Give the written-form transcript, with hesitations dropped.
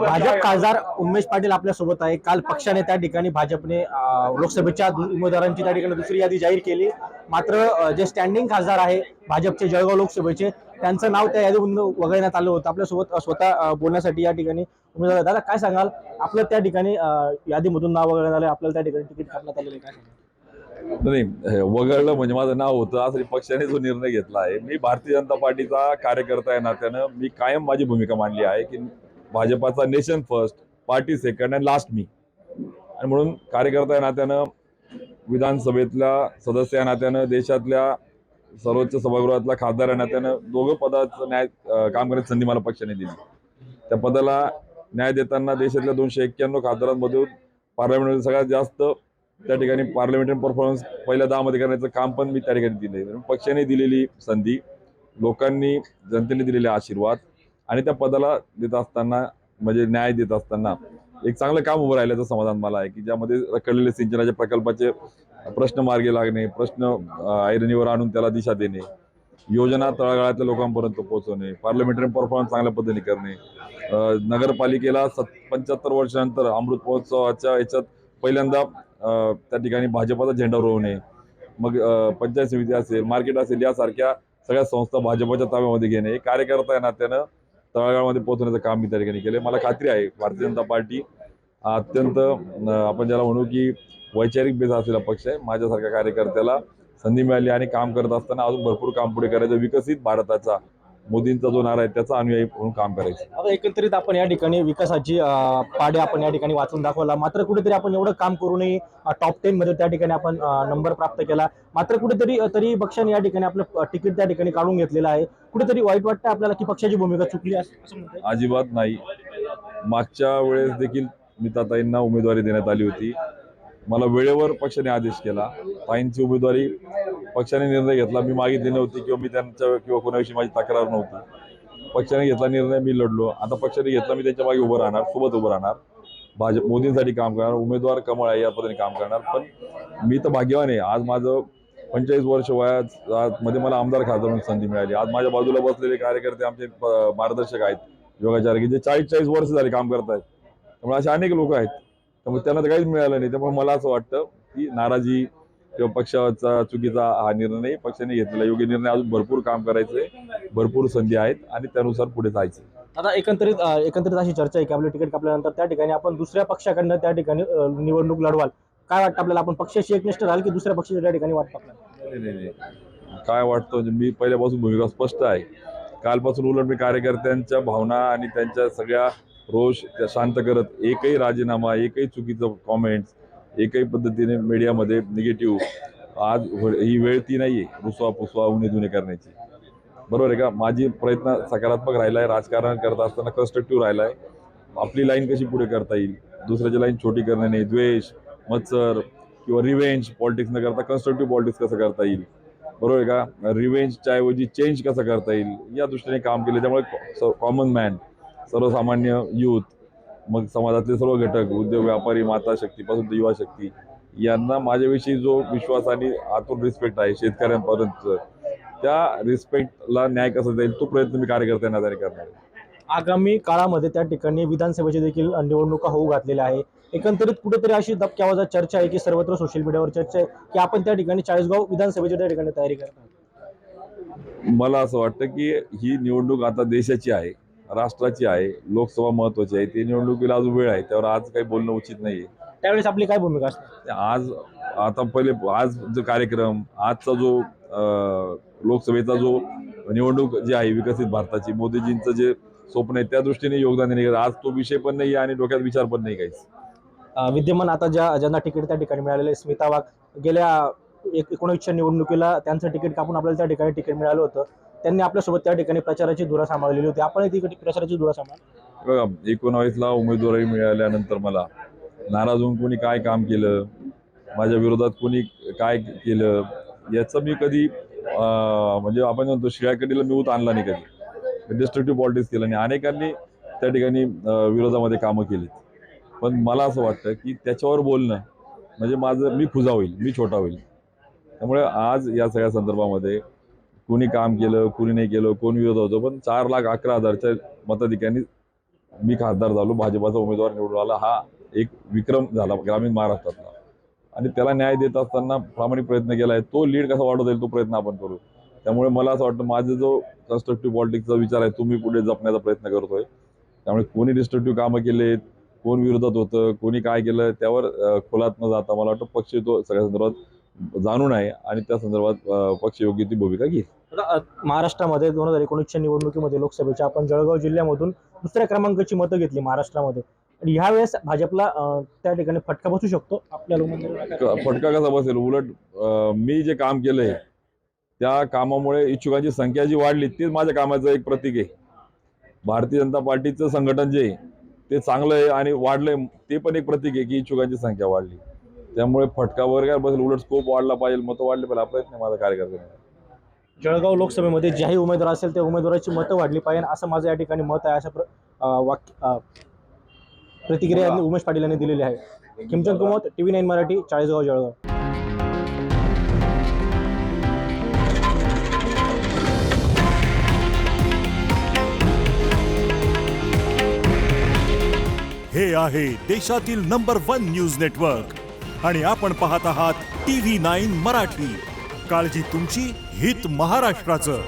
भाजप खासदार उमेश पाटील आपल्या सोबत आहे। काल पक्षाने त्या ठिकाणी भाजपने लोकसभेच्या उमेदवारांची त्या ठिकाणी दुसरी यादी जाहीर केली। मात्र जे स्टँडिंग खासदार आहे भाजपचे जळगाव लोकसभेचे, त्यांचं नाव त्या यादीमधून वगळण्यात आलं होतं। आपल्या सोबत स्वतः बोलण्यासाठी या ठिकाणी उमेदवार दादा, काय सांगाल? आपलं त्या ठिकाणी यादीमधून नाव वगळण्यात आलं, आपल्याला त्या ठिकाणी तिकीट कापण्यात आलेलं, काय सांगाल? नाही, वगळलं म्हणजे माझं नाव होतं असं पक्षाने जो निर्णय घेतला आहे। मी भारतीय जनता पार्टीचा कार्यकर्ता आहे नात्यानं मी कायम माझी भूमिका मांडली आहे की भाजपाचा नेशन फर्स्ट, पार्टी सेकंड आणि लास्ट मी। आणि म्हणून कार्यकर्ता या नात्यानं, विधानसभेतल्या सदस्य या नात्यानं, देशातल्या सर्वोच्च सभागृहातला खासदार या नात्यानं दोघं पदाचं काम करण्याची संधी मला पक्षाने दिली। त्या पदाला न्याय देताना देशातल्या 291 खासदारांमधून पार्लमेंटमध्ये सगळ्यात जास्त त्या ठिकाणी पार्लमेंटरी परफॉर्मन्स पहिल्या 10 मध्ये करण्याचं काम पण मी त्या ठिकाणी दिले। पक्षाने दिलेली संधी, लोकांनी, जनतेने दिलेले आशीर्वाद आणि त्या पदाला देत असताना म्हणजे न्याय देत असताना एक चांगलं काम उभं राहिल्याचं समाधान मला आहे की ज्यामध्ये रखडलेले सिंचनाच्या प्रकल्पाचे प्रश्न मार्गी लागणे, प्रश्न ऐरणीवर आणून त्याला दिशा देणे, योजना तळागाळातल्या लोकांपर्यंत पोहोचवणे, पार्लमेंटरी परफॉर्मन्स चांगल्या पद्धतीने करणे, नगरपालिकेला 75 वर्षानंतर अमृत महोत्सवाच्या याच्यात पहिल्यांदा त्या ठिकाणी भाजपाचा झेंडा रोवणे, मग पंचायत समिती असेल, मार्केट असेल, यासारख्या सगळ्या संस्था भाजपाच्या ताब्यामध्ये घेणे, कार्यकर्ता या नात्यानं तळागाळामध्ये पोहोचण्याचं काम मी त्या ठिकाणी केले। मला खात्री आहे भारतीय जनता पार्टी अत्यंत आपण ज्याला म्हणू की वैचारिक बेस असलेला पक्ष आहे। माझ्यासारख्या कार्यकर्त्याला संधी मिळाली आणि काम करत असताना अजून भरपूर काम पुढे करायचं, विकसित भारताचा मोदींचा जो नारा आहे त्याचा अनुयायी म्हणून काम करायचं। आता एकंदरीत आपण या ठिकाणी विकासाची पाढे आपण या ठिकाणी वाचून दाखवला। मात्र कुठेतरी आपण एवढं काम करूनही टॉप 10 मध्ये त्या ठिकाणी आपण नंबर प्राप्त केला। मात्र कुठेतरी तरी पक्षाने या ठिकाणी आपलं तिकीट त्या ठिकाणी काढून घेतलेलं आहे। कुठेतरी वाईट वाटतं आपल्याला की पक्षाची भूमिका चुकली असं म्हणताय? अजिबात नाही। मागच्या वेळेस देखील नीताताईंना उमेदवारी देण्यात आली होती। मला वेळेवर पक्षाने आदेश केला, ताईंची उमेदवारी पक्षाने निर्णय घेतला, मी मागितली नव्हती किंवा मी त्यांच्या किंवा कोणाविषयी माझी तक्रार नव्हती। पक्षाने घेतला निर्णय, मी लढलो। आता पक्षाने घेतला, मी त्यांच्या मागे उभं राहणार, सोबत उभं राहणार, भाजप मोदींसाठी काम करणार, उमेदवार कमळ आहे या पद्धतीने काम करणार। पण मी तर भाग्यवान आहे, आज माझं 45 वर्ष वयात मध्ये मला आमदार खासदार म्हणून संधी मिळाली। आज माझ्या बाजूला बसलेले कार्यकर्ते आमचे मार्गदर्शक आहेत, योगाचार्य, जे 40-40 वर्ष झाले काम करत आहेत। त्यामुळे असे अनेक लोक आहेत, त्यामुळे त्यांना तर काहीच मिळालं नाही। त्यामुळे मला असं वाटतं की नाराजी किंवा पक्षाचा चुकीचा हा निर्णय नाही, पक्षाने घेतलेला योग्य निर्णय। अजून भरपूर काम करायचंय, भरपूर संधी आहेत आणि त्यानुसार पुढे जायचं। आता एकंदरीत अशी चर्चा आहे की आपलं तिकीट कापल्यानंतर त्या ठिकाणी आपण दुसऱ्या पक्षाकडनं त्या ठिकाणी निवडणूक लढवाल, काय वाटतं आपल्याला? आपण पक्षाशी एकनिष्ठ राहाल की दुसऱ्या पक्षाच्या त्या ठिकाणी वाटतं आपल्याला? नाही, काय वाटतं म्हणजे मी पहिल्यापासून भूमिका स्पष्ट आहे। कालपासून उलट मी कार्यकर्त्यांच्या भावना आणि त्यांच्या सगळ्या रोष त्या शांत करत, एकही राजीनामा, एकही चुकीचं कॉमेंट्स, एकही पद्धतीने मीडियामध्ये निगेटिव्ह, आज ही वेळ ती नाहीये रुसवा पुसवा उणे दुणे करण्याची, बरोबर आहे का? माझी प्रयत्न सकारात्मक राहिला आहे, राजकारण करत असताना कन्स्ट्रक्टिव्ह राहिला आहे। आपली लाईन कशी पुढे करता येईल, दुसऱ्याची लाईन छोटी करणे नाही, द्वेष, मत्सर किंवा रिव्हेंज पॉलिटिक्स न करता कन्स्ट्रक्टिव्ह पॉलिटिक्स कसं करता येईल, बरोबर आहे का? रिव्हेंजच्या ऐवजी चेंज कसं करता येईल या दृष्टीने काम केले। त्यामुळे कॉमन मॅन, सर्वसामान्य युथ, मग समाजातले सर्व घटक, उद्योग व्यापारी, माता शक्तीपासून तर युवा शक्ती, यांना माझ्याविषयी जो विश्वास आणि आतून रिस्पेक्ट आहे शेतकऱ्यांपर्यंत, त्या रिस्पेक्टला न्याय कसा जाईल तो प्रयत्न मी कार्यकर्त्यांना करणार आहे। आगामी काळामध्ये त्या ठिकाणी विधानसभेची देखील निवडणुका होऊ घातलेल्या आहे। एकंदरीत कुठेतरी अशी दबक्या आवाजात चर्चा आहे की सर्वत्र सोशल मीडियावर चर्चा आहे की आपण त्या ठिकाणी 40गाव विधानसभेची त्या ठिकाणी तयारी करतात। मला असं वाटतं की ही निवडणूक आता देशाची आहे, राष्ट्राची आहे, लोकसभा महत्वाची आहे, ती निवडणुकीला अजून वेळ आहे, त्यावर आज काही बोलणं उचित नाहीये। त्यावेळेस आपली काय भूमिका असते? आज आता पहिले आज जो कार्यक्रम, आजचा जो लोकसभेचा जो निवडणूक जी आहे विकसित भारताची, मोदीजींचं जे स्वप्न आहे त्या दृष्टीने योगदान देणे, आज तो विषय पण नाही आणि डोक्यात विचार पण नाही काहीच। विद्यमान आता ज्यांना तिकीट त्या ठिकाणी मिळालेले, स्मिता वाघ गेल्या 19च्या निवडणुकीला त्यांचं तिकीट कापून आपल्याला त्या ठिकाणी तिकीट मिळालं होतं। त्यांनी आपल्यासोबत त्या ठिकाणी प्रचाराची धुरा सांभाळलेली होती, आपण ती प्रचाराची धुरा सांभाळ? बघा, 19ला उमेदवारी मिळाल्यानंतर मला नाराज होऊन कोणी काय काम केलं, माझ्या विरोधात कोणी काय केलं, याचं मी कधी म्हणजे आपण म्हणतो शिळ्याकडीला मी ऊत आणला नाही, कधी डिस्ट्रक्टिव्ह पॉलिटिक्स केलं नाही। अनेकांनी त्या ठिकाणी विरोधामध्ये कामं केलीत, पण मला असं वाटतं की त्याच्यावर बोलणं म्हणजे मी खुजा होईल, मी छोटा होईल। त्यामुळे आज या सगळ्या संदर्भामध्ये कुणी काम केलं, कुणी नाही केलं, कोण विरोध होतो, पण 4,11,000च्या मताधिक्यांनी मी खासदार झालो, भाजपाचा उमेदवार निवडून आला, हा एक विक्रम झाला ग्रामीण महाराष्ट्रातला. आणि त्याला न्याय देत असताना प्रामाणिक प्रयत्न केला आहे. तो लीड कसा वाढवता येईल तो प्रयत्न आपण करू. त्यामुळे मला असं वाटतं माझा जो कन्स्ट्रक्टिव्ह पॉलिटिक्सचा विचार आहे तो मी पुढे जपण्याचा प्रयत्न करतोय. त्यामुळे कोणी डिस्ट्रक्टिव्ह कामं केलेत, कोण विरोधात होतं, कोणी काय केलं त्यावर खोलात न जाता मला वाटतं पक्ष तो सगळ्या संदर्भात जाणून आहे आणि त्या संदर्भात पक्ष योग्य ती भूमिका घेईल. महाराष्ट्रामध्ये 2019च्या निवडणुकीमध्ये लोकसभेच्या आपण जळगाव जिल्ह्यामधून दुसऱ्या क्रमांकाची मतं घेतली महाराष्ट्रामध्ये. आणि ह्यावेळेस भाजपला त्या ठिकाणी फटका बसू शकतो. आपल्याला फटका कसा बसेल? उलट मी जे काम केलंय त्या कामामुळे इच्छुकांची संख्या जी वाढली तीच माझ्या कामाचं एक प्रतीक आहे. भारतीय जनता पार्टीचं संघटन जे आहे ते चांगलं आहे आणि वाढलंय ते पण एक प्रतीक आहे की इच्छुकांची संख्या वाढली. त्यामुळे फटका वगैरे काय बसेल? उलट स्कोप वाढला पाहिजे, मतं वाढले पाहिजे, हा प्रयत्न आहे माझा कार्यकर्त्यांचा. जळगाव लोकसभेमध्ये ज्याही उमेदवार असेल त्या उमेदवाराची मतं वाढली पाहिजे असं माझं या ठिकाणी मत आहे. अशा प्रतिक्रिया उमेश पाटील यांनी दिलेली आहे. किमचंद कुमत, TV9 मराठी, चाळीसगाव, जळगाव. हे आहे देशातील नंबर 1 न्यूज नेटवर्क आणि आपण पाहत आहात TV9 मराठी. काळजी तुमची, हित महाराष्ट्राचं.